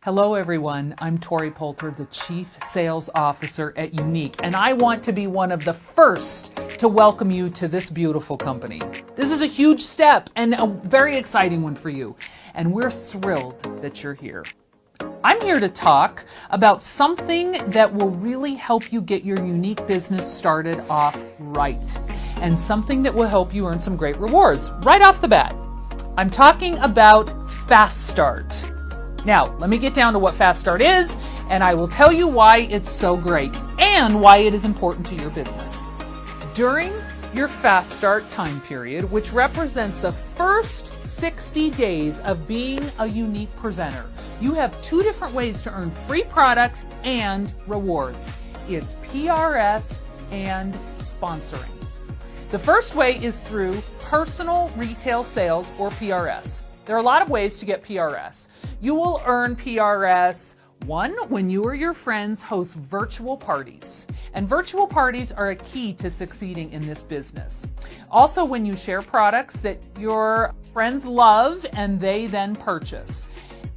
Hello everyone, I'm Tori Poulter, the Chief Sales Officer at Younique, and I want to be one of the first to welcome you to this beautiful company. This is a huge step and a very exciting one for you, and we're thrilled that you're here. I'm here to talk about something that will really help you get your Younique business started off right, and something that will help you earn some great rewards right off the bat. I'm talking about Fast Start. Now, let me get down to what Fast Start is, and I will tell you why it's so great and why it is important to your business. During your Fast Start time period, which represents the first 60 days of being a Younique presenter, you have two different ways to earn free products and rewards. It's PRS and sponsoring. The first way is through personal retail sales, or PRS. There are a lot of ways to get PRS. You will earn PRS, one, when you or your friends host virtual parties. And virtual parties are a key to succeeding in this business. Also, when you share products that your friends love and they then purchase.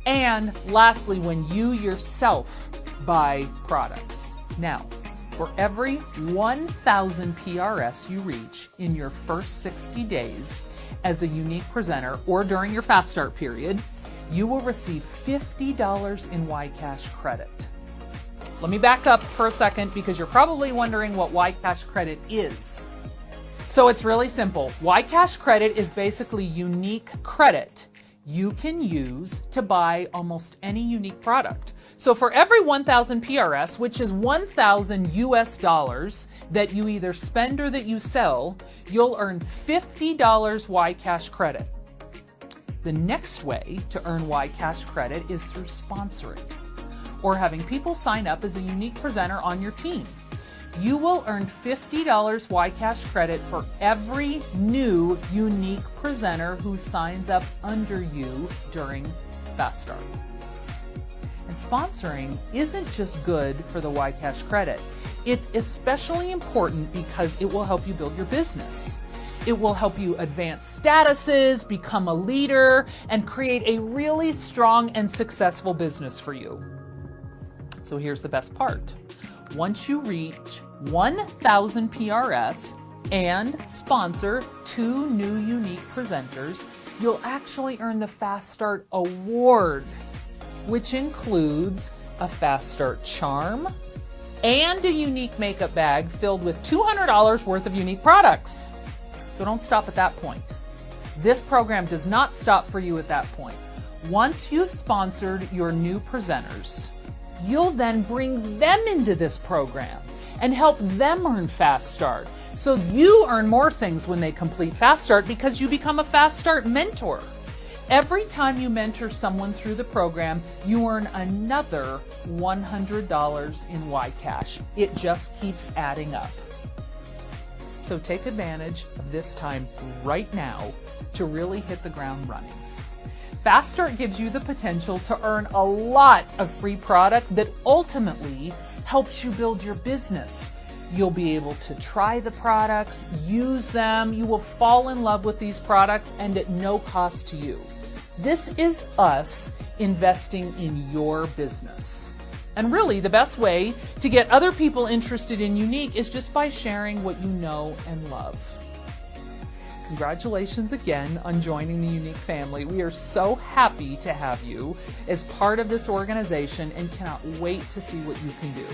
And lastly, when you yourself buy products. Now, for every 1,000 PRS you reach in your first 60 days as a Younique presenter or during your Fast Start period, you will receive $50 in YCash credit. Let me back up for a second because you're probably wondering what YCash credit is. So it's really simple. YCash credit is basically Younique credit you can use to buy almost any Younique product. So for every 1,000 PRS, which is 1,000 US dollars that you either spend or that you sell, you'll earn $50 YCash credit. The next way to earn YCash credit is through sponsoring, or having people sign up as a Younique presenter on your team. You will earn $50 YCash credit for every new Younique presenter who signs up under you during Fast Start. And sponsoring isn't just good for the YCash credit. It's especially important because it will help you build your business. It will help you advance statuses, become a leader, and create a really strong and successful business for you. So here's the best part. Once you reach 1,000 PRS and sponsor 2 new Younique presenters, you'll actually earn the Fast Start Award, which includes a Fast Start charm and a Younique makeup bag filled with $200 worth of Younique products. So don't stop at that point. This program does not stop for you at that point. Once you've sponsored your new presenters, you'll then bring them into this program and help them earn Fast Start. So you earn more things when they complete Fast Start because you become a Fast Start mentor. Every time you mentor someone through the program, you earn another $100 in YCash. It just keeps adding up. So take advantage of this time right now to really hit the ground running. Fast Start gives you the potential to earn a lot of free product that ultimately helps you build your business. You'll be able to try the products, use them, you will fall in love with these products, and at no cost to you. This is us investing in your business. And really, the best way to get other people interested in Younique is just by sharing what you know and love. Congratulations again on joining the Younique family. We are so happy to have you as part of this organization and cannot wait to see what you can do.